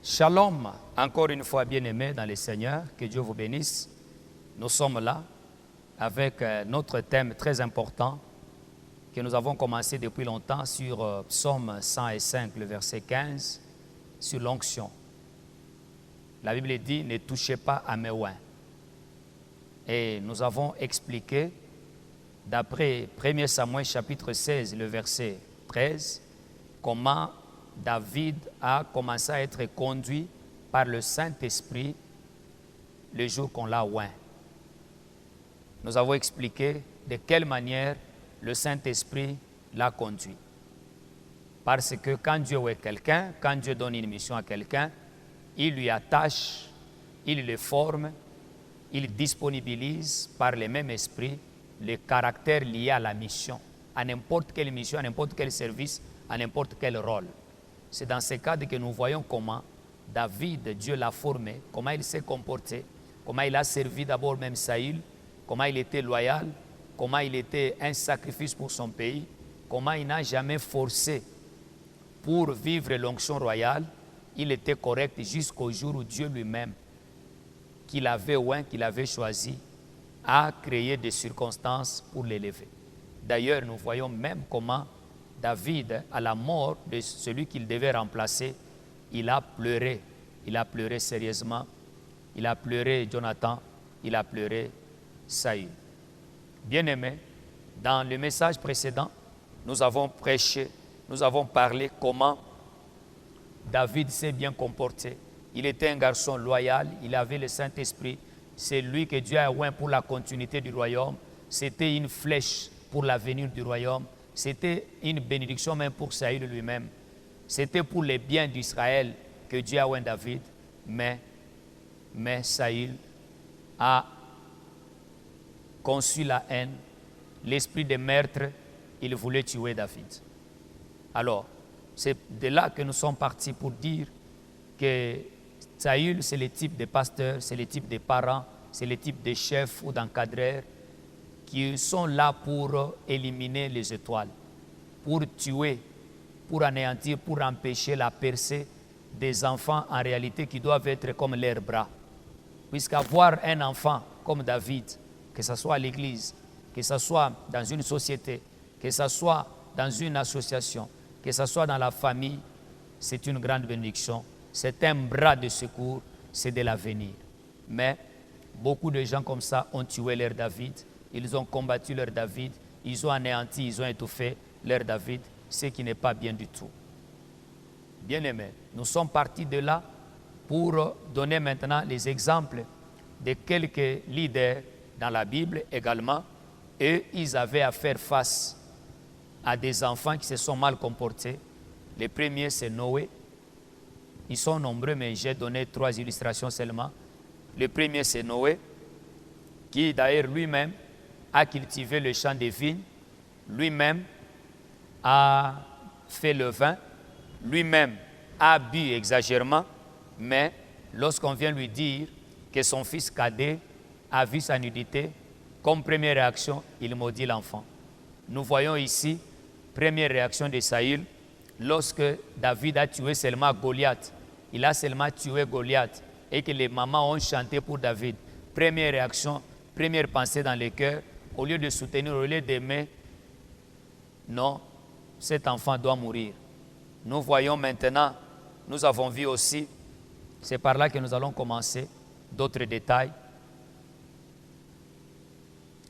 Shalom, encore une fois bien-aimés dans le Seigneur, que Dieu vous bénisse. Nous sommes là avec notre thème très important que nous avons commencé depuis longtemps sur Psaume 105, le verset 15, sur l'onction. La Bible dit « Ne touchez pas à mes oins ». Et nous avons expliqué, d'après 1 Samuel chapitre 16, le verset 13, comment David a commencé à être conduit par le Saint-Esprit le jour qu'on l'a oint. Nous avons expliqué de quelle manière le Saint-Esprit l'a conduit. Parce que quand Dieu oint quelqu'un, quand Dieu donne une mission à quelqu'un, il lui attache, il le forme, il disponibilise par le même esprit les caractères liés à la mission, à n'importe quelle mission, à n'importe quel service, à n'importe quel rôle. C'est dans ce cadre que nous voyons comment David, Dieu l'a formé, comment il s'est comporté, comment il a servi d'abord même Saül, comment il était loyal, comment il était un sacrifice pour son pays, comment il n'a jamais forcé pour vivre l'onction royale. Il était correct jusqu'au jour où Dieu lui-même, qu'il avait oint, qu'il avait choisi, a créé des circonstances pour l'élever. D'ailleurs, nous voyons même comment David, à la mort de celui qu'il devait remplacer, il a pleuré sérieusement, il a pleuré Jonathan, il a pleuré Saül. Bien-aimés, dans le message précédent, nous avons prêché, nous avons parlé comment David s'est bien comporté. Il était un garçon loyal, il avait le Saint-Esprit, c'est lui que Dieu a oint pour la continuité du royaume, c'était une flèche pour l'avenir du royaume. C'était une bénédiction même pour Saül lui-même. C'était pour le bien d'Israël que Dieu a oint David. Mais Saül a conçu la haine, l'esprit de meurtre, il voulait tuer David. Alors, c'est de là que nous sommes partis pour dire que Saül, c'est le type de pasteur, c'est le type de parents, c'est le type de chef ou d'encadreur qui sont là pour éliminer les étoiles, pour tuer, pour anéantir, pour empêcher la percée des enfants en réalité qui doivent être comme leurs bras. Puisqu'avoir un enfant comme David, que ce soit à l'église, que ce soit dans une société, que ce soit dans une association, que ce soit dans la famille, c'est une grande bénédiction. C'est un bras de secours, c'est de l'avenir. Mais beaucoup de gens comme ça ont tué leur David. Ils ont combattu leur David, ils ont anéanti, ils ont étouffé leur David, ce qui n'est pas bien du tout. Bien-aimés, nous sommes partis de là pour donner maintenant les exemples de quelques leaders dans la Bible également. Et ils avaient à faire face à des enfants qui se sont mal comportés. Le premier, c'est Noé. Ils sont nombreux, mais j'ai donné 3 illustrations seulement. Le premier, c'est Noé, qui d'ailleurs lui-même a cultivé le champ de vignes, lui-même a fait le vin, lui-même a bu exagérément, mais lorsqu'on vient lui dire que son fils cadet a vu sa nudité, comme première réaction, il maudit l'enfant. Nous voyons ici, première réaction de Saül, lorsque David a tué seulement Goliath, il a seulement tué Goliath, et que les mamans ont chanté pour David. Première réaction, première pensée dans le cœur, au lieu de soutenir, au lieu d'aimer, non, cet enfant doit mourir. Nous voyons maintenant, nous avons vu aussi, c'est par là que nous allons commencer, d'autres détails.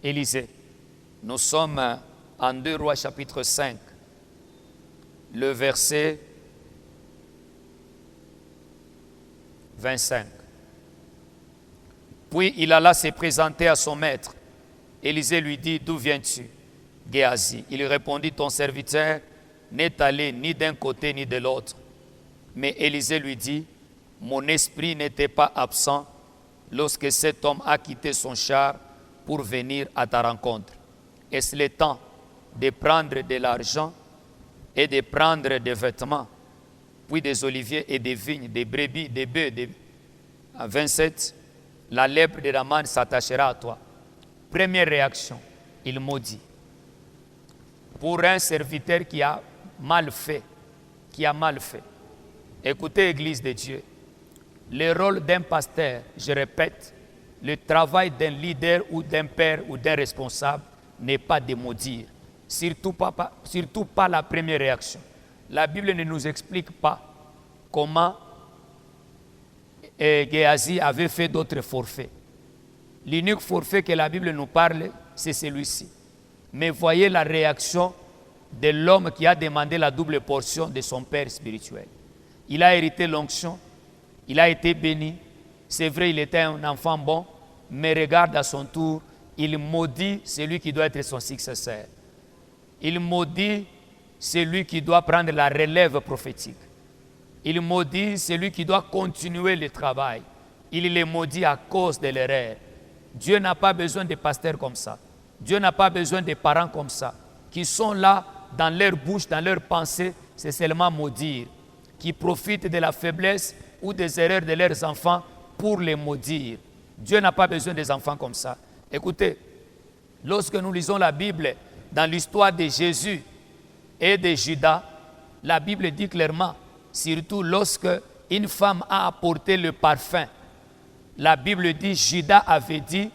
Élisée, nous sommes en 2 Rois chapitre 5, le verset 25. Puis il alla se présenter à son maître. Élisée lui dit, d'où viens-tu? Géasi. Il répondit, ton serviteur n'est allé ni d'un côté ni de l'autre. Mais Élisée lui dit, mon esprit n'était pas absent lorsque cet homme a quitté son char pour venir à ta rencontre. Est-ce le temps de prendre de l'argent et de prendre des vêtements, puis des oliviers et des vignes, des brebis, des bœufs? 27. La lèpre de Naman s'attachera à toi. Première réaction, il maudit. Pour un serviteur qui a mal fait, Écoutez, Église de Dieu, le rôle d'un pasteur, je répète, le travail d'un leader ou d'un père ou d'un responsable n'est pas de maudire. Surtout pas la première réaction. La Bible ne nous explique pas comment Géasi avait fait d'autres forfaits. L'unique forfait que la Bible nous parle, c'est celui-ci. Mais voyez la réaction de l'homme qui a demandé la double portion de son père spirituel. Il a hérité l'onction, il a été béni. C'est vrai, il était un enfant bon, mais regarde à son tour, il maudit celui qui doit être son successeur. Il maudit celui qui doit prendre la relève prophétique. Il maudit celui qui doit continuer le travail. Il les maudit à cause de l'erreur. Dieu n'a pas besoin de pasteurs comme ça. Dieu n'a pas besoin de parents comme ça, qui sont là, dans leur bouche, dans leur pensée, c'est seulement maudire, qui profitent de la faiblesse ou des erreurs de leurs enfants pour les maudire. Dieu n'a pas besoin des enfants comme ça. Écoutez, lorsque nous lisons la Bible, dans l'histoire de Jésus et de Judas, la Bible dit clairement, surtout lorsque une femme a apporté le parfum, la Bible dit, Judas avait dit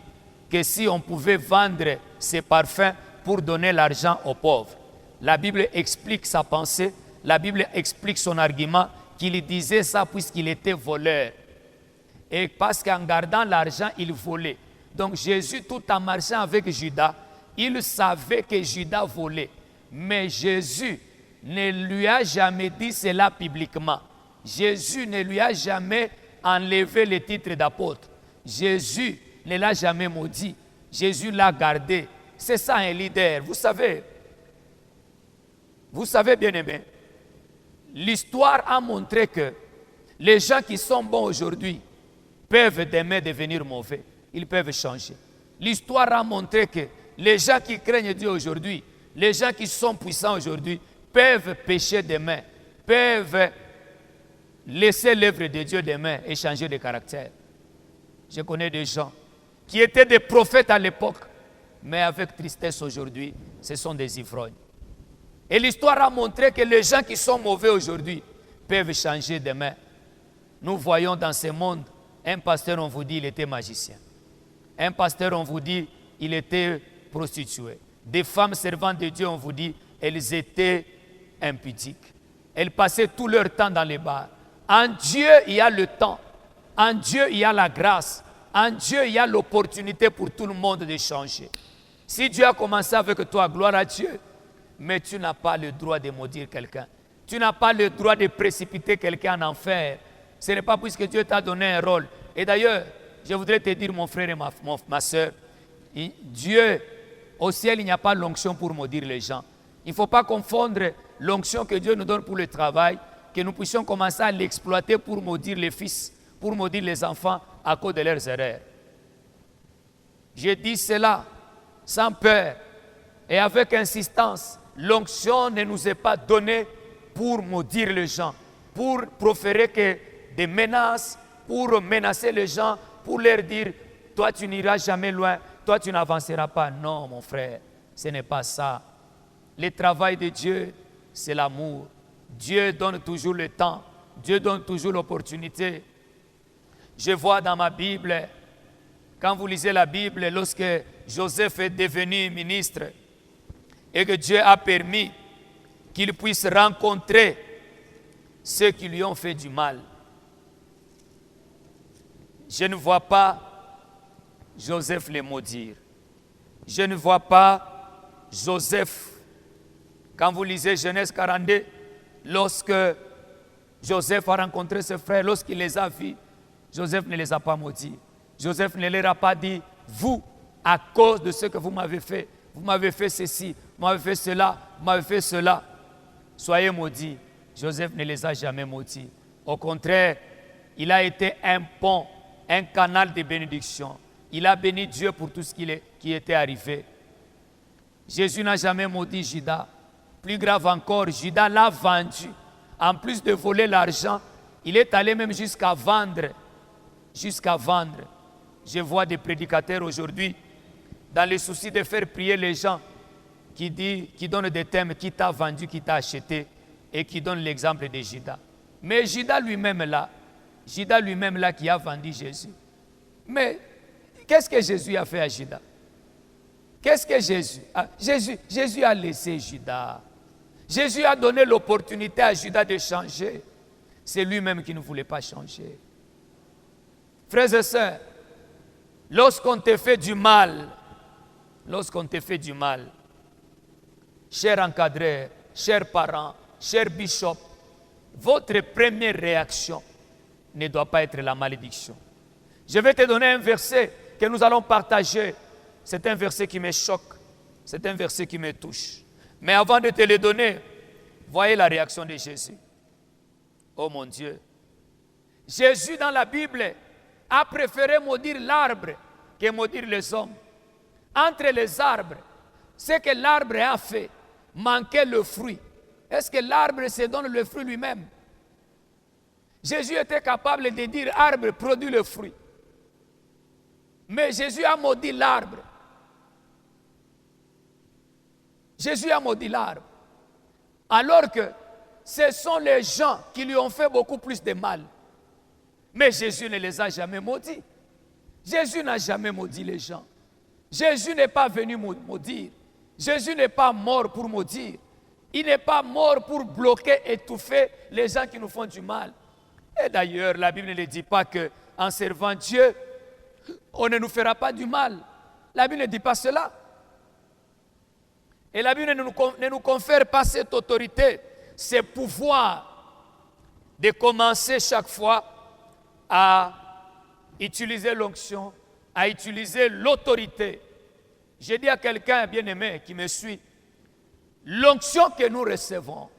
que si on pouvait vendre ces parfums pour donner l'argent aux pauvres. La Bible explique sa pensée, la Bible explique son argument, qu'il disait ça puisqu'il était voleur. Et parce qu'en gardant l'argent, il volait. Donc Jésus, tout en marchant avec Judas, il savait que Judas volait. Mais Jésus ne lui a jamais dit cela publiquement. Jésus ne lui a jamais enlevé le titre d'apôtre. Jésus ne l'a jamais maudit. Jésus l'a gardé. C'est ça un leader. Vous savez bien aimé, l'histoire a montré que les gens qui sont bons aujourd'hui peuvent demain devenir mauvais. Ils peuvent changer. L'histoire a montré que les gens qui craignent Dieu aujourd'hui, les gens qui sont puissants aujourd'hui, peuvent pécher demain, peuvent laisser l'œuvre de Dieu demain et changer de caractère. Je connais des gens qui étaient des prophètes à l'époque, mais avec tristesse aujourd'hui, ce sont des ivrognes. Et l'histoire a montré que les gens qui sont mauvais aujourd'hui peuvent changer demain. Nous voyons dans ce monde, un pasteur, on vous dit, il était magicien. Un pasteur, on vous dit, il était prostitué. Des femmes servantes de Dieu, on vous dit, elles étaient impudiques. Elles passaient tout leur temps dans les bars. En Dieu, il y a le temps. En Dieu, il y a la grâce. En Dieu, il y a l'opportunité pour tout le monde de changer. Si Dieu a commencé avec toi, gloire à Dieu, mais tu n'as pas le droit de maudire quelqu'un. Tu n'as pas le droit de précipiter quelqu'un en enfer. Ce n'est pas puisque Dieu t'a donné un rôle. Et d'ailleurs, je voudrais te dire, mon frère et ma soeur, Dieu, au ciel, il n'y a pas l'onction pour maudire les gens. Il ne faut pas confondre l'onction que Dieu nous donne pour le travail, que nous puissions commencer à l'exploiter pour maudire les fils, pour maudire les enfants à cause de leurs erreurs. Je dis cela sans peur et avec insistance. L'onction ne nous est pas donnée pour maudire les gens, pour proférer que des menaces, pour menacer les gens, pour leur dire « toi tu n'iras jamais loin, toi tu n'avanceras pas ». Non mon frère, ce n'est pas ça. Le travail de Dieu, c'est l'amour. Dieu donne toujours le temps, Dieu donne toujours l'opportunité. Je vois dans ma Bible, quand vous lisez la Bible, lorsque Joseph est devenu ministre et que Dieu a permis qu'il puisse rencontrer ceux qui lui ont fait du mal. Je ne vois pas Joseph les maudire. Je ne vois pas Joseph, quand vous lisez Genèse 42, lorsque Joseph a rencontré ses frères, lorsqu'il les a vus, Joseph ne les a pas maudits. Joseph ne leur a pas dit, vous, à cause de ce que vous m'avez fait ceci, vous m'avez fait cela, vous m'avez fait cela, soyez maudits. Joseph ne les a jamais maudits. Au contraire, il a été un pont, un canal de bénédiction. Il a béni Dieu pour tout ce qui était arrivé. Jésus n'a jamais maudit Judas. Plus grave encore, Judas l'a vendu. En plus de voler l'argent, il est allé même jusqu'à vendre. Je vois des prédicateurs aujourd'hui, dans le souci de faire prier les gens, qui donnent des thèmes, qui t'a vendu, qui t'a acheté, et qui donnent l'exemple de Judas. Mais Judas lui-même là, Judas lui-même là qui a vendu Jésus. Mais qu'est-ce que Jésus a fait à Judas? Qu'est-ce que Jésus a... Jésus a laissé Judas. Jésus a donné l'opportunité à Judas de changer. C'est lui-même qui ne voulait pas changer. Frères et sœurs, lorsqu'on te fait du mal, chers encadreurs, chers parents, chers bishops, votre première réaction ne doit pas être la malédiction. Je vais te donner un verset que nous allons partager. C'est un verset qui me choque, c'est un verset qui me touche. Mais avant de te le donner, voyez la réaction de Jésus. Oh mon Dieu. Jésus dans la Bible a préféré maudire l'arbre que maudire les hommes. Entre les arbres, ce que l'arbre a fait, manquait le fruit. Est-ce que l'arbre se donne le fruit lui-même? Jésus était capable de dire arbre produit le fruit. Mais Jésus a maudit l'arbre. Jésus a maudit l'arbre. Alors que ce sont les gens qui lui ont fait beaucoup plus de mal. Mais Jésus ne les a jamais maudits. Jésus n'a jamais maudit les gens. Jésus n'est pas venu maudire. Jésus n'est pas mort pour maudire. Il n'est pas mort pour bloquer, étouffer les gens qui nous font du mal. Et d'ailleurs, la Bible ne dit pas qu'en servant Dieu, on ne nous fera pas du mal. La Bible ne dit pas cela. Et la Bible ne nous confère pas cette autorité, ce pouvoir de commencer chaque fois à utiliser l'onction, à utiliser l'autorité. J'ai dit à quelqu'un bien-aimé qui me suit, l'onction que nous recevons,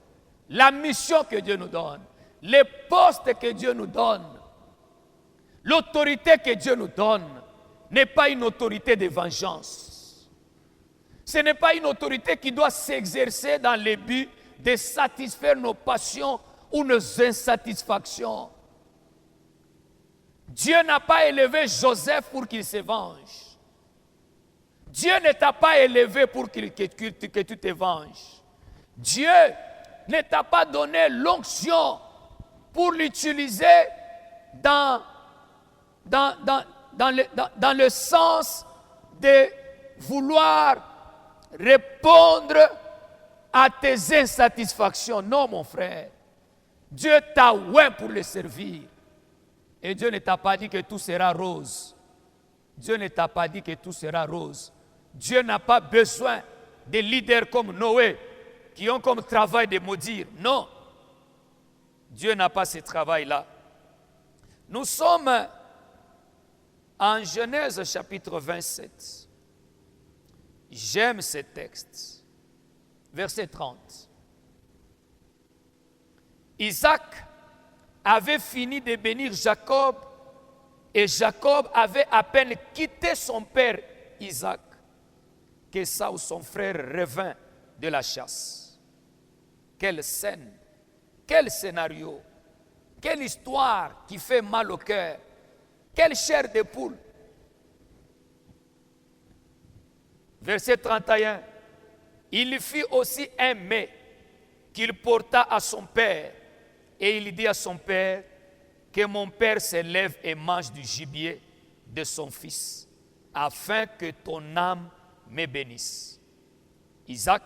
la mission que Dieu nous donne, les postes que Dieu nous donne, l'autorité que Dieu nous donne n'est pas une autorité de vengeance. Ce n'est pas une autorité qui doit s'exercer dans le but de satisfaire nos passions ou nos insatisfactions. Dieu n'a pas élevé Joseph pour qu'il se venge. Dieu ne t'a pas élevé pour que tu te venges. Dieu ne t'a pas donné l'onction pour l'utiliser dans le sens de vouloir répondre à tes insatisfactions. Non, mon frère. Dieu t'a oint pour le servir. Et Dieu ne t'a pas dit que tout sera rose. Dieu ne t'a pas dit que tout sera rose. Dieu n'a pas besoin de leaders comme Noé qui ont comme travail de maudire. Non. Dieu n'a pas ce travail-là. Nous sommes en Genèse chapitre 27. J'aime ce texte. Verset 30. Isaac avait fini de bénir Jacob et Jacob avait à peine quitté son père Isaac qu'Ésaü, son frère, revint de la chasse. Quelle scène, quel scénario, quelle histoire qui fait mal au cœur, quelle chair de poule. Verset 31. Il fit aussi un mets qu'il porta à son père. Et il dit à son père que mon père se lève et mange du gibier de son fils, afin que ton âme me bénisse. Isaac,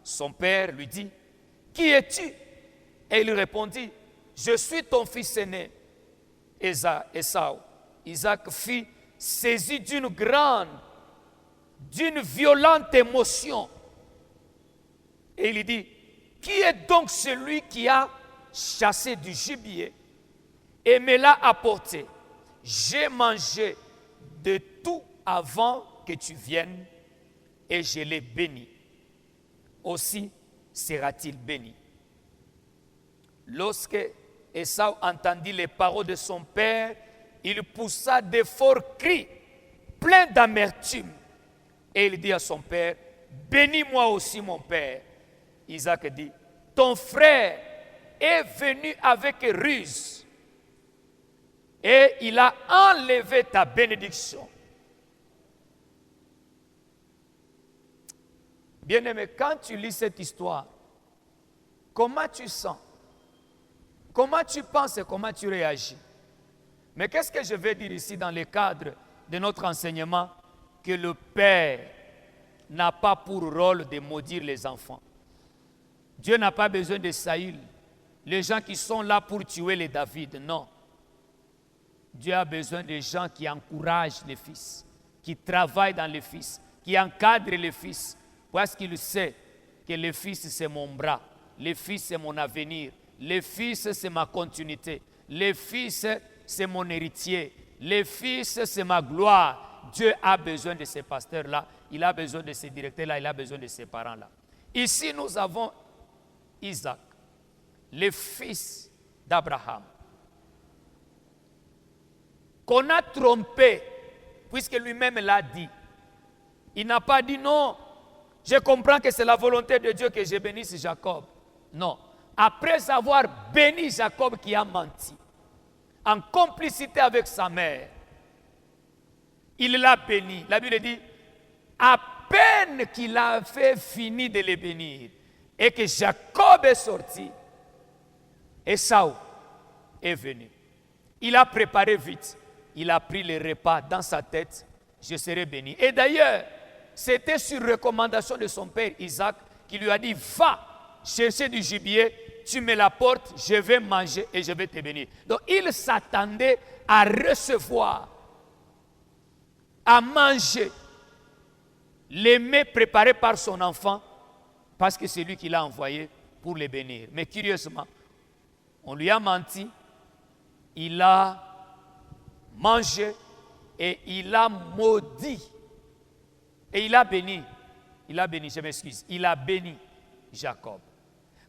son père, lui dit, qui es-tu? Et il répondit, je suis ton fils aîné, Ésaü. Isaac fut saisi d'une violente émotion. Et il dit, qui est donc celui qui a chassé du gibier et me l'a apporté? J'ai mangé de tout avant que tu viennes et je l'ai béni. Aussi sera-t-il béni. Lorsque Ésaü entendit les paroles de son père, il poussa de forts cris, pleins d'amertume. Et il dit à son père, bénis-moi aussi mon père. Isaac dit, ton frère est venu avec ruse et il a enlevé ta bénédiction. Bien-aimé, quand tu lis cette histoire, comment tu sens? Comment tu penses et comment tu réagis? Mais qu'est-ce que je veux dire ici dans le cadre de notre enseignement? Que le Père n'a pas pour rôle de maudire les enfants. Dieu n'a pas besoin de Saül, les gens qui sont là pour tuer les David, non. Dieu a besoin de gens qui encouragent les fils, qui travaillent dans les fils, qui encadrent les fils, parce qu'il sait que le fils c'est mon bras, le fils c'est mon avenir, le fils c'est ma continuité, le fils c'est mon héritier, le fils c'est ma gloire. Dieu a besoin de ces pasteurs-là, il a besoin de ces directeurs-là, il a besoin de ces parents-là. Ici, nous avons Isaac, le fils d'Abraham, qu'on a trompé, puisque lui-même l'a dit. Il n'a pas dit non, je comprends que c'est la volonté de Dieu que je bénisse Jacob. Non, après avoir béni Jacob qui a menti, en complicité avec sa mère, il l'a béni. La Bible dit, à peine qu'il a fait fini de le bénir, et que Jacob est sorti, Ésaü est venu. Il a préparé vite. Il a pris le repas dans sa tête. Je serai béni. Et d'ailleurs, c'était sur recommandation de son père Isaac qui lui a dit, va chercher du gibier, tu me l'apportes, je vais manger et je vais te bénir. Donc il s'attendait à recevoir, à manger les mets préparés par son enfant, parce que c'est lui qui l'a envoyé pour les bénir. Mais curieusement, on lui a menti, il a mangé et il a maudit. Et il a béni, je m'excuse, il a béni Jacob.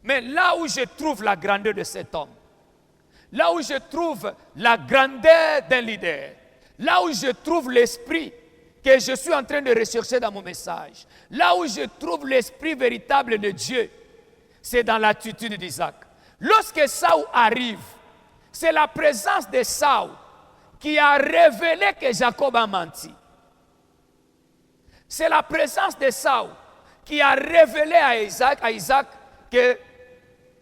Mais là où je trouve la grandeur de cet homme, là où je trouve la grandeur d'un leader, là où je trouve l'esprit que je suis en train de rechercher dans mon message, là où je trouve l'esprit véritable de Dieu, c'est dans l'attitude d'Isaac. Lorsque Ésaü arrive, c'est la présence d'Ésaü qui a révélé que Jacob a menti. C'est la présence d'Ésaü qui a révélé à Isaac que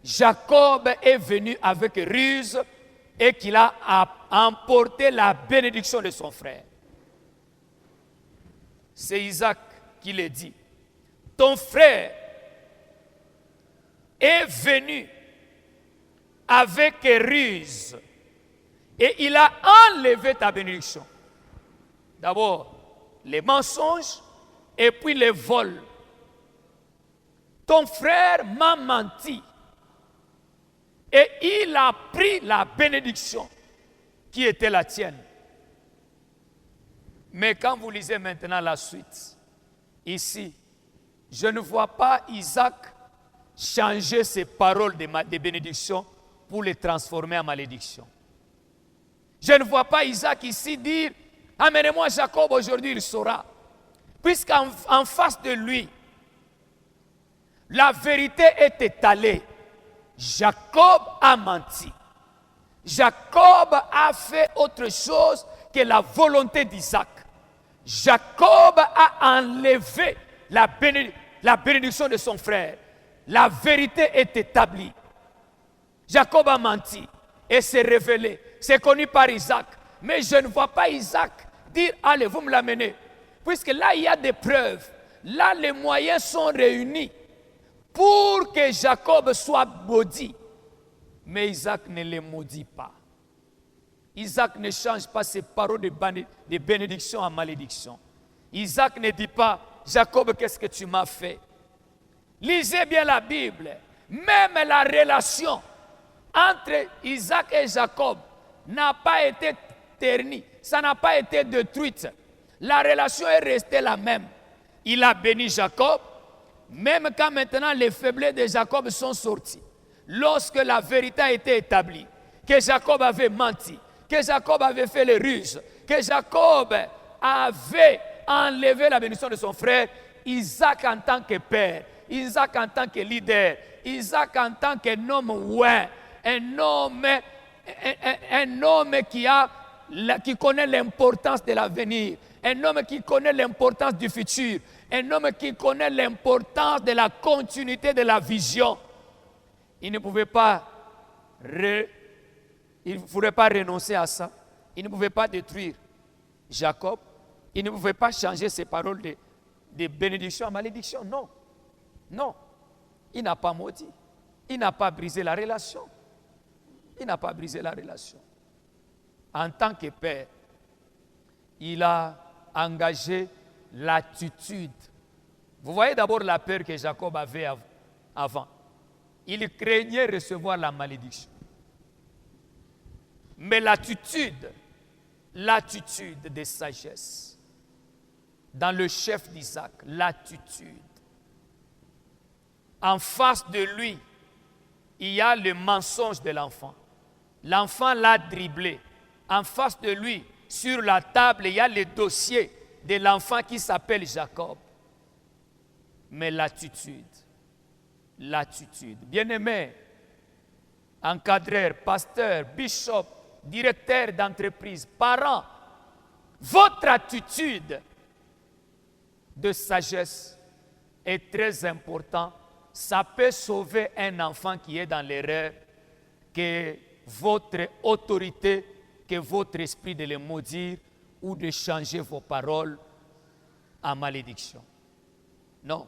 Jacob est venu avec ruse et qu'il a emporté la bénédiction de son frère. C'est Isaac qui le dit. Ton frère est venu avec ruse et il a enlevé ta bénédiction. D'abord, les mensonges et puis les vols. Ton frère m'a menti et il a pris la bénédiction qui était la tienne. Mais quand vous lisez maintenant la suite, ici, je ne vois pas Isaac changer ses paroles de bénédiction pour les transformer en malédiction. Je ne vois pas Isaac ici dire, amenez-moi Jacob aujourd'hui, il saura. Puisqu'en face de lui, la vérité est étalée. Jacob a menti. Jacob a fait autre chose que la volonté d'Isaac. Jacob a enlevé la bénédiction de son frère. La vérité est établie. Jacob a menti et s'est révélé. C'est connu par Isaac. Mais je ne vois pas Isaac dire, allez, vous me l'amenez. Puisque là, il y a des preuves. Là, les moyens sont réunis pour que Jacob soit maudit. Mais Isaac ne les maudit pas. Isaac ne change pas ses paroles de bénédiction en malédiction. Isaac ne dit pas, Jacob, qu'est-ce que tu m'as fait? Lisez bien la Bible. Même la relation entre Isaac et Jacob n'a pas été ternie. Ça n'a pas été détruite. La relation est restée la même. Il a béni Jacob, même quand maintenant les faiblesses de Jacob sont sorties. Lorsque la vérité a été établie, que Jacob avait menti, que Jacob avait fait les ruses, que Jacob avait enlevé la bénédiction de son frère, Isaac en tant que père, Isaac en tant que leader, Isaac en tant qu'un homme ouin, un homme qui connaît l'importance de l'avenir, un homme qui connaît l'importance du futur, un homme qui connaît l'importance de la continuité de la vision. Il ne pouvait pas renoncer à ça. il ne pouvait pas détruire Jacob, il ne pouvait pas changer ses paroles de bénédiction en malédiction. Non, non, il n'a pas maudit, il n'a pas brisé la relation. Il n'a pas brisé la relation. En tant que père, il a engagé l'attitude. Vous voyez d'abord la peur que Jacob avait avant. Il craignait recevoir la malédiction. Mais l'attitude de sagesse, dans le chef d'Isaac, l'attitude. En face de lui, il y a le mensonge de l'enfant. L'enfant l'a dribblé. En face de lui, sur la table, il y a le dossier de l'enfant qui s'appelle Jacob. Mais l'attitude. Bien-aimé, encadreur, pasteur, bishop, directeur d'entreprise, parent, votre attitude de sagesse est très importante. Ça peut sauver un enfant qui est dans l'erreur, que votre autorité, que votre esprit de le maudire ou de changer vos paroles en malédiction. Non.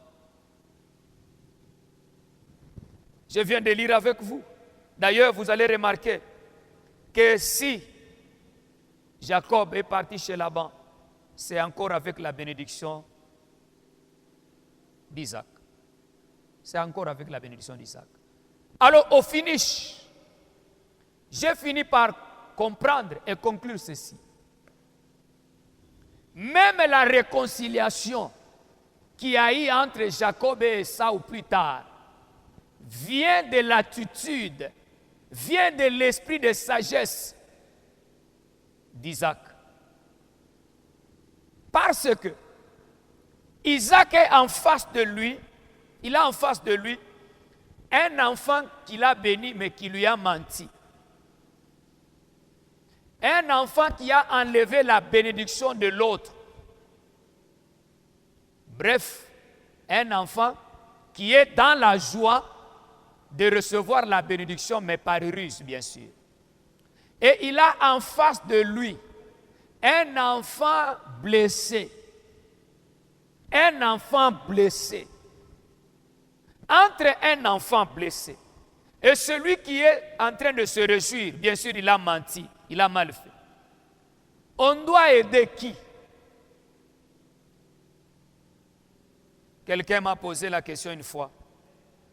Je viens de lire avec vous. D'ailleurs, vous allez remarquer que si Jacob est parti chez Laban, c'est encore avec la bénédiction d'Isaac. C'est encore avec la bénédiction d'Isaac. Alors, au finish, j'ai fini par comprendre et conclure ceci. Même la réconciliation qu'il y a eu entre Jacob et Ésaü plus tard vient de l'attitude, vient de l'esprit de sagesse d'Isaac. Parce que Isaac est en face de lui, il a en face de lui un enfant qu'il a béni mais qui lui a menti. Un enfant qui a enlevé la bénédiction de l'autre. Bref, un enfant qui est dans la joie de recevoir la bénédiction, mais par ruse, bien sûr. Et il a en face de lui un enfant blessé. Un enfant blessé. Entre un enfant blessé et celui qui est en train de se réjouir, bien sûr, il a menti, il a mal fait. On doit aider qui? Quelqu'un m'a posé la question une fois.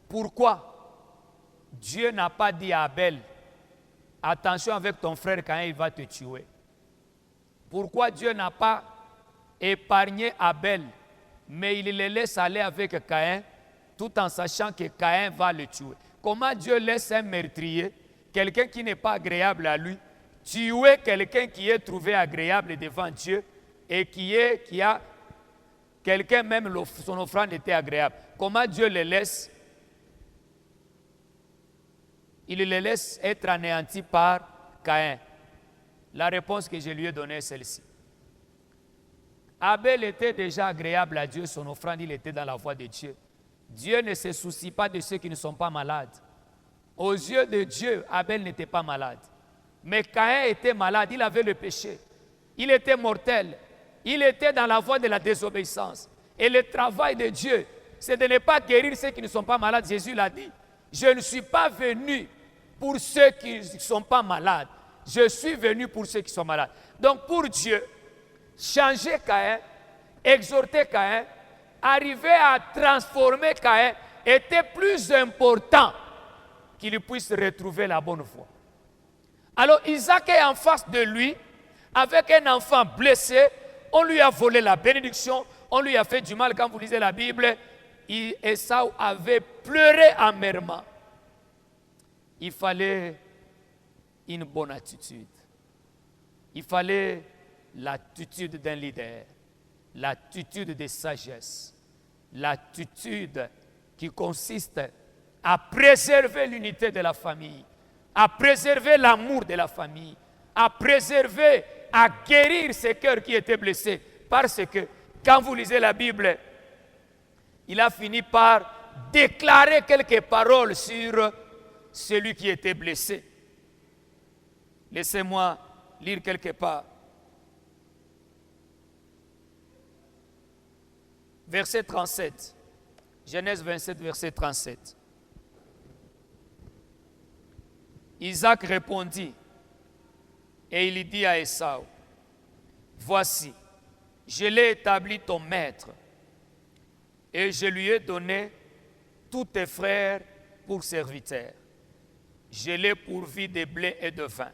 Pourquoi Dieu n'a pas dit à Abel, attention avec ton frère quand il va te tuer? Pourquoi Dieu n'a pas épargné Abel, mais il le laisse aller avec Caïn, tout en sachant que Caïn va le tuer? Comment Dieu laisse un meurtrier, quelqu'un qui n'est pas agréable à lui, tuer quelqu'un qui est trouvé agréable devant Dieu et qui a quelqu'un même son offrande était agréable? Comment Dieu le laisse? Il le laisse être anéanti par Caïn. La réponse que je lui ai donnée est celle-ci. Abel était déjà agréable à Dieu, son offrande, il était dans la voie de Dieu. Dieu ne se soucie pas de ceux qui ne sont pas malades. Aux yeux de Dieu, Abel n'était pas malade. Mais Caïn était malade, il avait le péché. Il était mortel. Il était dans la voie de la désobéissance. Et le travail de Dieu, c'est de ne pas guérir ceux qui ne sont pas malades. Jésus l'a dit. Je ne suis pas venu pour ceux qui ne sont pas malades. Je suis venu pour ceux qui sont malades. Donc pour Dieu, changer Caïn, exhorter Caïn, arriver à transformer Caïn était plus important qu'il puisse retrouver la bonne voie. Alors Isaac est en face de lui avec un enfant blessé. On lui a volé la bénédiction, on lui a fait du mal. Quand vous lisez la Bible, Ésaü avait pleuré amèrement. Il fallait une bonne attitude. Il fallait l'attitude d'un leader, l'attitude de sagesse, l'attitude qui consiste à préserver l'unité de la famille, à préserver l'amour de la famille, à préserver, à guérir ces cœurs qui étaient blessés. Parce que quand vous lisez la Bible, il a fini par déclarer quelques paroles sur celui qui était blessé. Laissez-moi lire quelque part. Verset 37. Genèse 27, verset 37. Isaac répondit et il dit à Ésaü, voici, je l'ai établi ton maître et je lui ai donné tous tes frères pour serviteurs. Je l'ai pourvu de blé et de vin.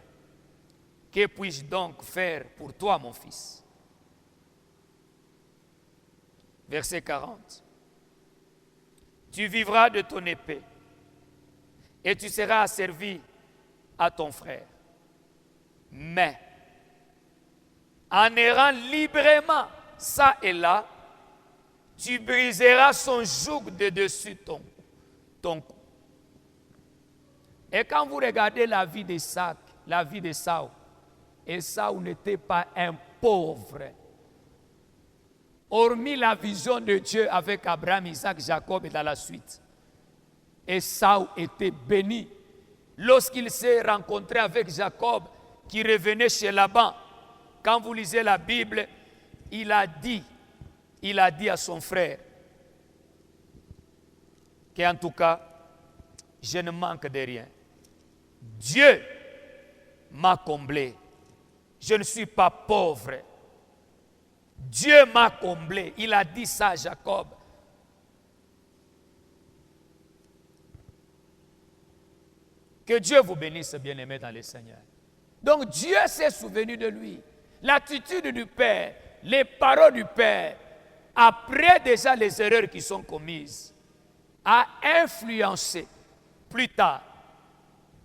Que puis-je donc faire pour toi, mon fils? Verset 40. Tu vivras de ton épée et tu seras asservi à ton frère. Mais en errant librement ça et là, tu briseras son joug de dessus ton cou. Et quand vous regardez la vie d'Isaac, la vie d'Ésaü, Ésaü n'était pas un pauvre. Hormis la vision de Dieu avec Abraham, Isaac, Jacob et dans la suite, Ésaü était béni. Lorsqu'il s'est rencontré avec Jacob, qui revenait chez Laban, quand vous lisez la Bible, il a dit à son frère qu'en tout cas, je ne manque de rien. Dieu m'a comblé. Je ne suis pas pauvre. Dieu m'a comblé. Il a dit ça à Jacob. Que Dieu vous bénisse, bien-aimés dans le Seigneur. Donc Dieu s'est souvenu de lui. L'attitude du Père, les paroles du Père, après déjà les erreurs qui sont commises, a influencé plus tard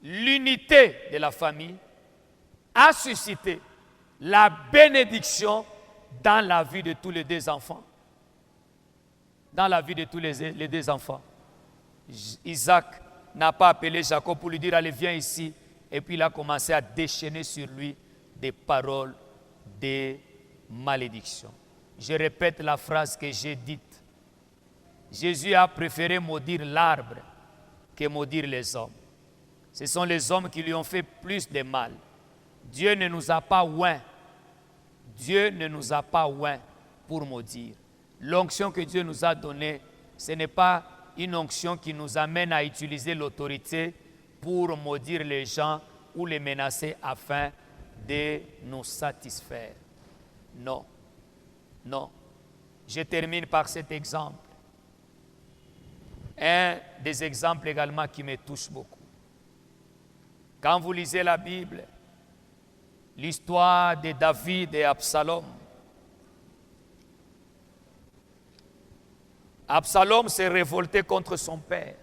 l'unité de la famille, a suscité la bénédiction dans la vie de tous les deux enfants. Dans la vie de tous les deux enfants. Isaac n'a pas appelé Jacob pour lui dire, allez, viens ici. Et puis il a commencé à déchaîner sur lui des paroles de malédiction. Je répète la phrase que j'ai dite. Jésus a préféré maudire l'arbre que maudire les hommes. Ce sont les hommes qui lui ont fait plus de mal. Dieu ne nous a pas oints. Dieu ne nous a pas oints pour maudire. L'onction que Dieu nous a donnée, ce n'est pas une onction qui nous amène à utiliser l'autorité pour maudire les gens ou les menacer afin de nous satisfaire. Non. Non. Je termine par cet exemple. Un des exemples également qui me touche beaucoup. Quand vous lisez la Bible, l'histoire de David et Absalom. Absalom s'est révolté contre son père.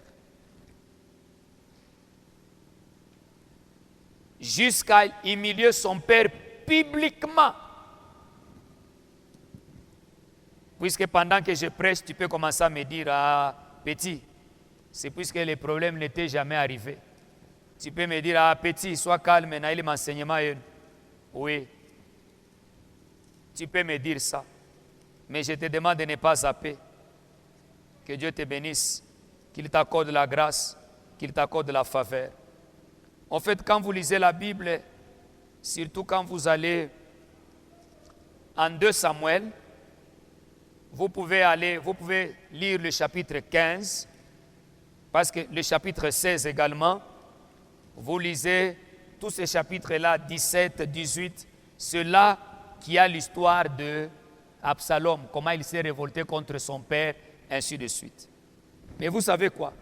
Jusqu'à humilier son père publiquement. Puisque pendant que je prêche, tu peux commencer à me dire, ah, petit, c'est puisque les problèmes n'étaient jamais arrivés. Tu peux me dire, ah, petit, sois calme, n'a il m'enseignement. Oui. Tu peux me dire ça. Mais je te demande de ne pas zapper. Que Dieu te bénisse, qu'il t'accorde la grâce, qu'il t'accorde la faveur. En fait, quand vous lisez la Bible, surtout quand vous allez en 2 Samuel, vous pouvez lire le chapitre 15, parce que le chapitre 16 également, vous lisez tous ces chapitres-là, 17, 18, ceux-là qui a l'histoire de Absalom, comment il s'est révolté contre son père, ainsi de suite. Mais vous savez quoi?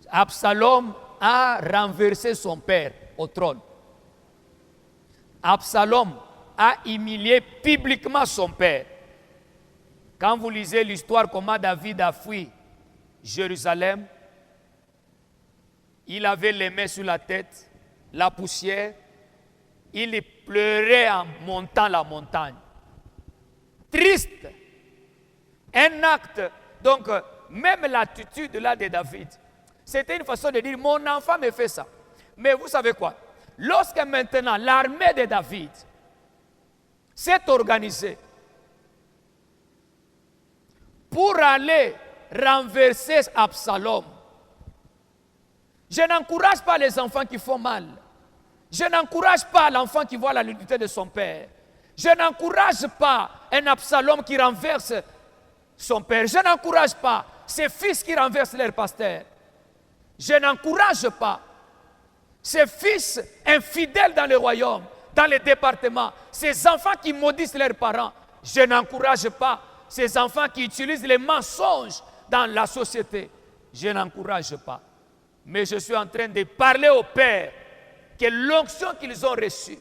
Absalom a renversé son père au trône. Absalom a humilié publiquement son père. Quand vous lisez l'histoire comment David a fui Jérusalem, il avait les mains sur la tête, la poussière, il pleurait en montant la montagne. Triste. Un acte, donc même l'attitude là de David, c'était une façon de dire, mon enfant me fait ça. Mais vous savez quoi? Lorsque maintenant l'armée de David s'est organisée pour aller renverser Absalom, je n'encourage pas les enfants qui font mal. Je n'encourage pas l'enfant qui voit la nudité de son père. Je n'encourage pas un Absalom qui renverse son père. Je n'encourage pas ces fils qui renversent leur pasteur. Je n'encourage pas ces fils infidèles dans le royaume, dans les départements, ces enfants qui maudissent leurs parents. Je n'encourage pas ces enfants qui utilisent les mensonges dans la société. Je n'encourage pas. Mais je suis en train de parler aux pères que l'onction qu'ils ont reçue,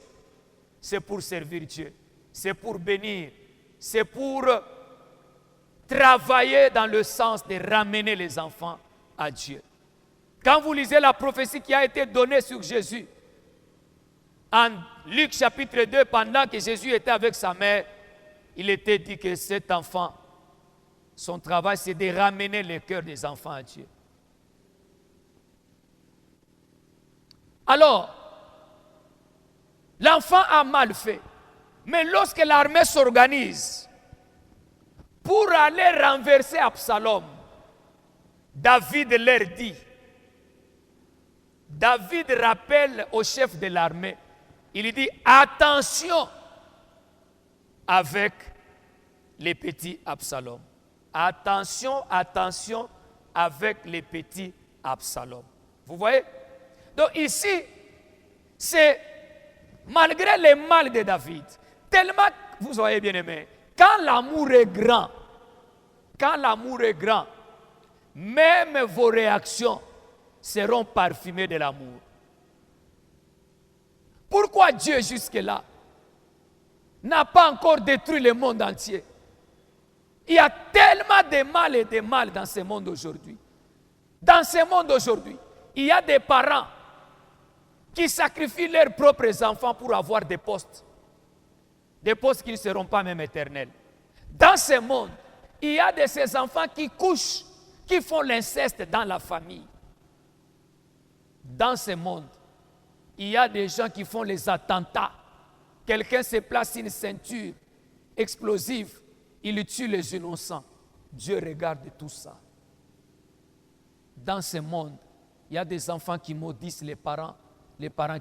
c'est pour servir Dieu, c'est pour bénir, c'est pour travailler dans le sens de ramener les enfants à Dieu. Quand vous lisez la prophétie qui a été donnée sur Jésus, en Luc chapitre 2, pendant que Jésus était avec sa mère, il était dit que cet enfant, son travail, c'est de ramener le cœur des enfants à Dieu. Alors, l'enfant a mal fait. Mais lorsque l'armée s'organise pour aller renverser Absalom, David leur dit, David rappelle au chef de l'armée, il dit attention avec les petits Absalom. Attention, attention avec les petits Absalom. Vous voyez? Donc ici, c'est malgré les mal de David, tellement, vous voyez bien aimé, quand l'amour est grand, même vos réactions seront parfumées de l'amour. Pourquoi Dieu jusque-là n'a pas encore détruit le monde entier? Il y a tellement de mal et de mal dans ce monde aujourd'hui. Dans ce monde aujourd'hui, il y a des parents qui sacrifient leurs propres enfants pour avoir des postes qui ne seront pas même éternels. Dans ce monde, il y a de ces enfants qui couchent, qui font l'inceste dans la famille. Dans ce monde, il y a des gens qui font les attentats. Quelqu'un se place une ceinture explosive, il tue les innocents. Dieu regarde tout ça. Dans ce monde, il y a des enfants qui maudissent les parents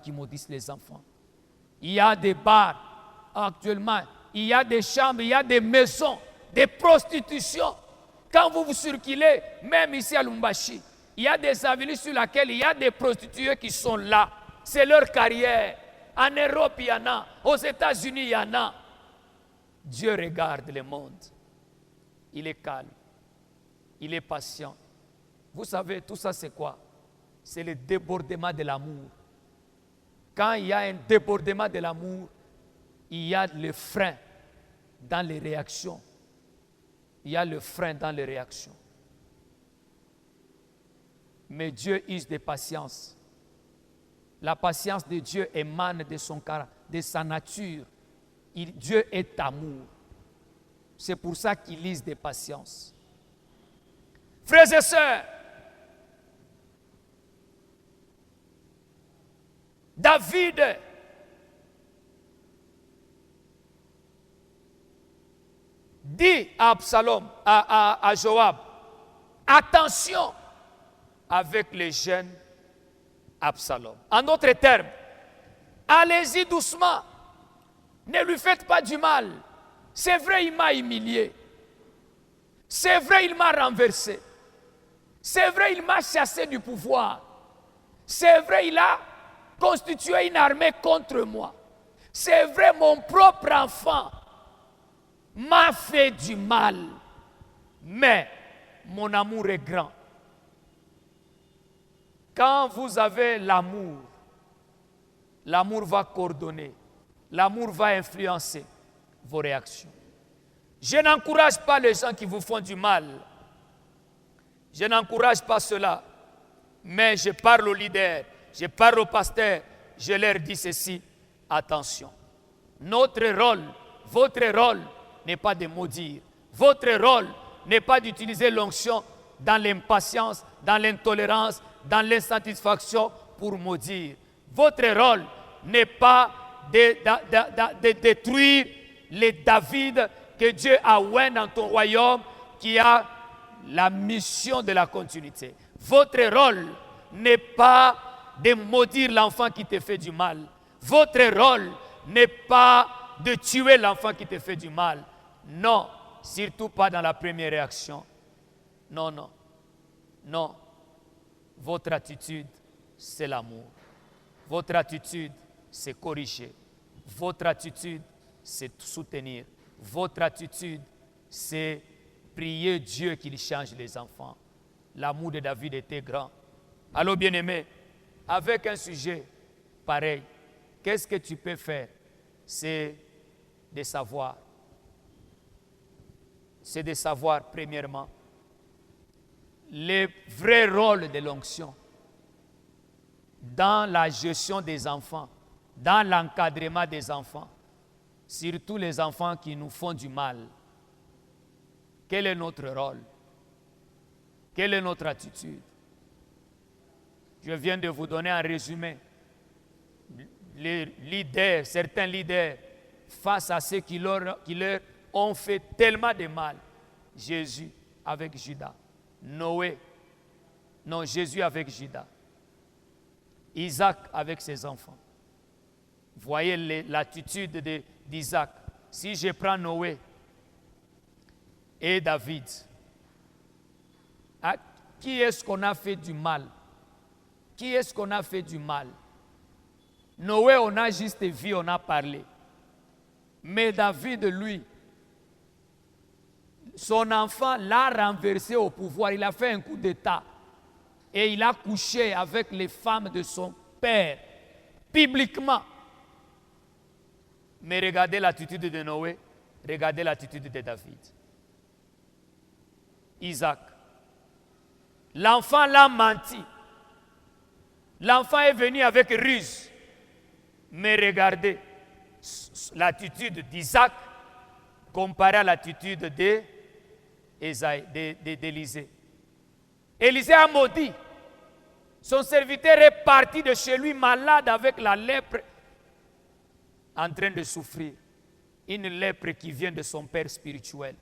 qui maudissent les enfants. Il y a des bars actuellement, il y a des chambres, il y a des maisons, des prostitutions. Quand vous circulez, même ici à Lumbashi, il y a des avenues sur lesquelles il y a des prostituées qui sont là. C'est leur carrière. En Europe, il y en a. Aux États-Unis, il y en a. Dieu regarde le monde. Il est calme. Il est patient. Vous savez, tout ça, c'est quoi? C'est le débordement de l'amour. Quand il y a un débordement de l'amour, il y a le frein dans les réactions. Il y a le frein dans les réactions. Mais Dieu use de patience. La patience de Dieu émane de son caractère, de sa nature. Dieu est amour. C'est pour ça qu'il use de patience. Frères et sœurs, David dit à Absalom, à Joab, attention avec les jeunes Absalom. En d'autres termes, allez-y doucement, ne lui faites pas du mal. C'est vrai, il m'a humilié. C'est vrai, il m'a renversé. C'est vrai, il m'a chassé du pouvoir. C'est vrai, il a constitué une armée contre moi. C'est vrai, mon propre enfant m'a fait du mal. Mais mon amour est grand. Quand vous avez l'amour, l'amour va coordonner, l'amour va influencer vos réactions. Je n'encourage pas les gens qui vous font du mal. Je n'encourage pas cela. Mais je parle aux leaders, je parle aux pasteurs, je leur dis ceci, attention. Notre rôle, votre rôle n'est pas de maudire. Votre rôle n'est pas d'utiliser l'onction dans l'impatience, dans l'intolérance, dans l'insatisfaction pour maudire. Votre rôle n'est pas de détruire les David que Dieu a oint dans ton royaume qui a la mission de la continuité. Votre rôle n'est pas de maudire l'enfant qui te fait du mal. Votre rôle n'est pas de tuer l'enfant qui te fait du mal. Non, surtout pas dans la première réaction. Non, non, non. Votre attitude, c'est l'amour. Votre attitude, c'est corriger. Votre attitude, c'est soutenir. Votre attitude, c'est prier Dieu qu'il change les enfants. L'amour de David était grand. Alors, bien-aimé, avec un sujet pareil, qu'est-ce que tu peux faire? C'est de savoir. C'est de savoir, premièrement, le vrai rôle de l'onction dans la gestion des enfants, dans l'encadrement des enfants, surtout les enfants qui nous font du mal. Quel est notre rôle? Quelle est notre attitude? Je viens de vous donner un résumé. Les leaders, certains leaders, face à ceux qui leur ont fait tellement de mal. Jésus avec Judas. Jésus avec Judas. Isaac avec ses enfants. Voyez l'attitude d'Isaac. Si je prends Noé et David, à qui est-ce qu'on a fait du mal? Qui est-ce qu'on a fait du mal? Noé, on a juste vu, on a parlé. Mais David, lui, son enfant l'a renversé au pouvoir. Il a fait un coup d'État. Et il a couché avec les femmes de son père, publiquement. Mais regardez l'attitude de Noé, regardez l'attitude de David. Isaac. L'enfant l'a menti. L'enfant est venu avec ruse. Mais regardez l'attitude d'Isaac comparée à l'attitude d'Élisée. Élisée a maudit. Son serviteur est parti de chez lui malade avec la lèpre, en train de souffrir. Une lèpre qui vient de son père spirituel.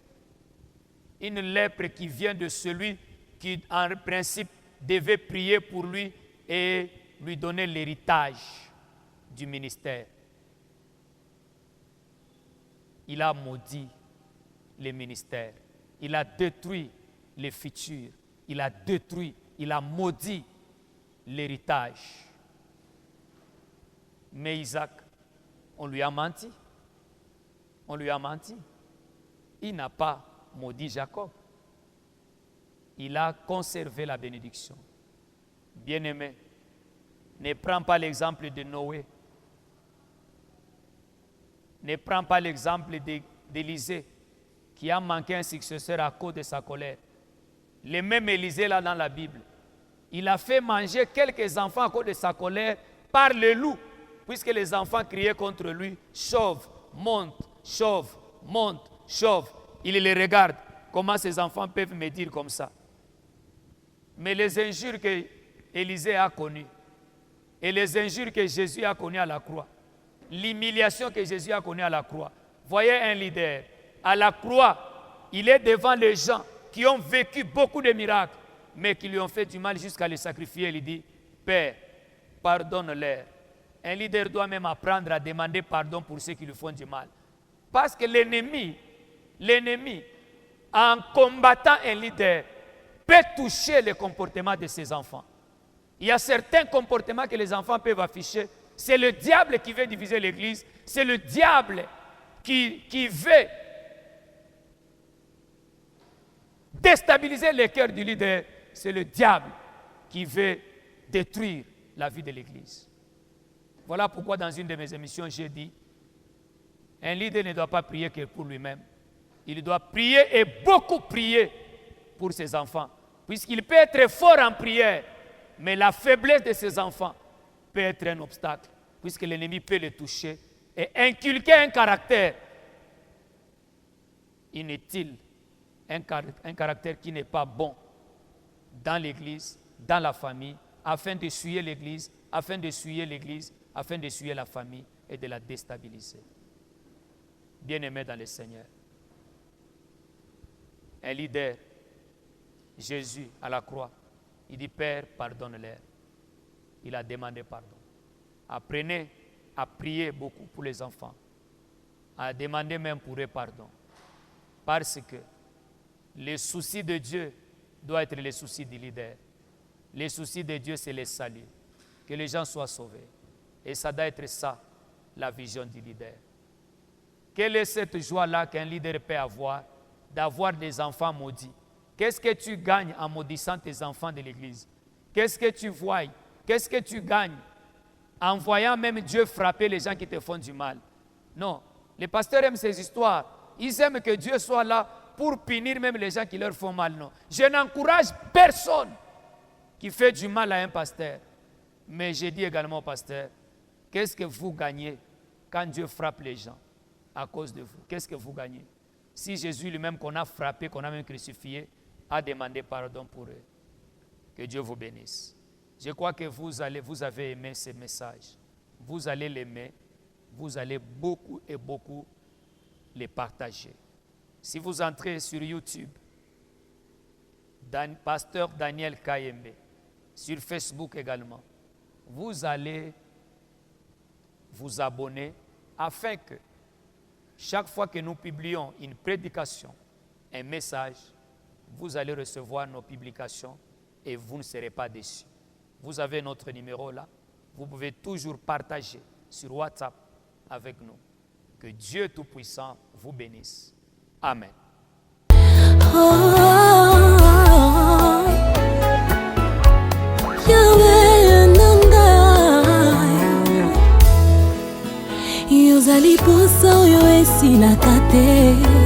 Une lèpre qui vient de celui qui, en principe, devait prier pour lui et lui donner l'héritage du ministère. Il a maudit les ministères. Il a détruit les futurs. Il a détruit, il a maudit l'héritage. Mais Isaac, on lui a menti. On lui a menti. Il n'a pas maudit Jacob. Il a conservé la bénédiction. Bien-aimé, ne prends pas l'exemple de Noé. Ne prends pas l'exemple d'Élisée, qui a manqué un successeur à cause de sa colère. Le même Élisée là dans la Bible, il a fait manger quelques enfants à cause de sa colère par le loup, puisque les enfants criaient contre lui, chauve, monte, chauve, monte, chauve. Il les regarde. Comment ces enfants peuvent me dire comme ça? Mais les injures que Élisée a connues et les injures que Jésus a connues à la croix, l'humiliation que Jésus a connue à la croix. Voyez un leader, à la croix, il est devant les gens qui ont vécu beaucoup de miracles, mais qui lui ont fait du mal jusqu'à les sacrifier. Il dit, Père, pardonne-leur. Un leader doit même apprendre à demander pardon pour ceux qui lui font du mal. Parce que l'ennemi, en combattant un leader, peut toucher le comportement de ses enfants. Il y a certains comportements que les enfants peuvent afficher. C'est le diable qui veut diviser l'Église. C'est le diable qui veut déstabiliser le cœur du leader. C'est le diable qui veut détruire la vie de l'Église. Voilà pourquoi dans une de mes émissions, j'ai dit, un leader ne doit pas prier que pour lui-même. Il doit prier et beaucoup prier pour ses enfants. Puisqu'il peut être fort en prière, mais la faiblesse de ses enfants peut être un obstacle, puisque l'ennemi peut les toucher et inculquer un caractère inutile, un caractère qui n'est pas bon dans l'Église, dans la famille, afin d'essuyer l'Église, afin d'essuyer la famille et de la déstabiliser. Bien-aimés dans le Seigneur, un leader, Jésus à la croix, il dit, Père, pardonne-leur. Il a demandé pardon. Apprenez à prier beaucoup pour les enfants, à demander même pour eux pardon. Parce que les soucis de Dieu doivent être les soucis du leader. Les soucis de Dieu, c'est le salut. Que les gens soient sauvés. Et ça doit être ça, la vision du leader. Quelle est cette joie-là qu'un leader peut avoir, d'avoir des enfants maudits? Qu'est-ce que tu gagnes en maudissant tes enfants de l'église? Qu'est-ce que tu vois? Qu'est-ce que tu gagnes en voyant même Dieu frapper les gens qui te font du mal? Non, les pasteurs aiment ces histoires. Ils aiment que Dieu soit là pour punir même les gens qui leur font mal. Non, je n'encourage personne qui fait du mal à un pasteur. Mais je dis également au pasteur, qu'est-ce que vous gagnez quand Dieu frappe les gens à cause de vous? Qu'est-ce que vous gagnez? Si Jésus lui-même qu'on a frappé, qu'on a même crucifié, a demandé pardon pour eux. Que Dieu vous bénisse. Je crois que vous avez aimé ce message. Vous allez l'aimer. Vous allez beaucoup et beaucoup les partager. Si vous entrez sur YouTube, Pasteur Daniel Kayembe, sur Facebook également, vous allez vous abonner afin que chaque fois que nous publions une prédication, un message, vous allez recevoir nos publications et vous ne serez pas déçus. Vous avez notre numéro là. Vous pouvez toujours partager sur WhatsApp avec nous. Que Dieu Tout-Puissant vous bénisse. Amen. Yozali poso yo esilaka te.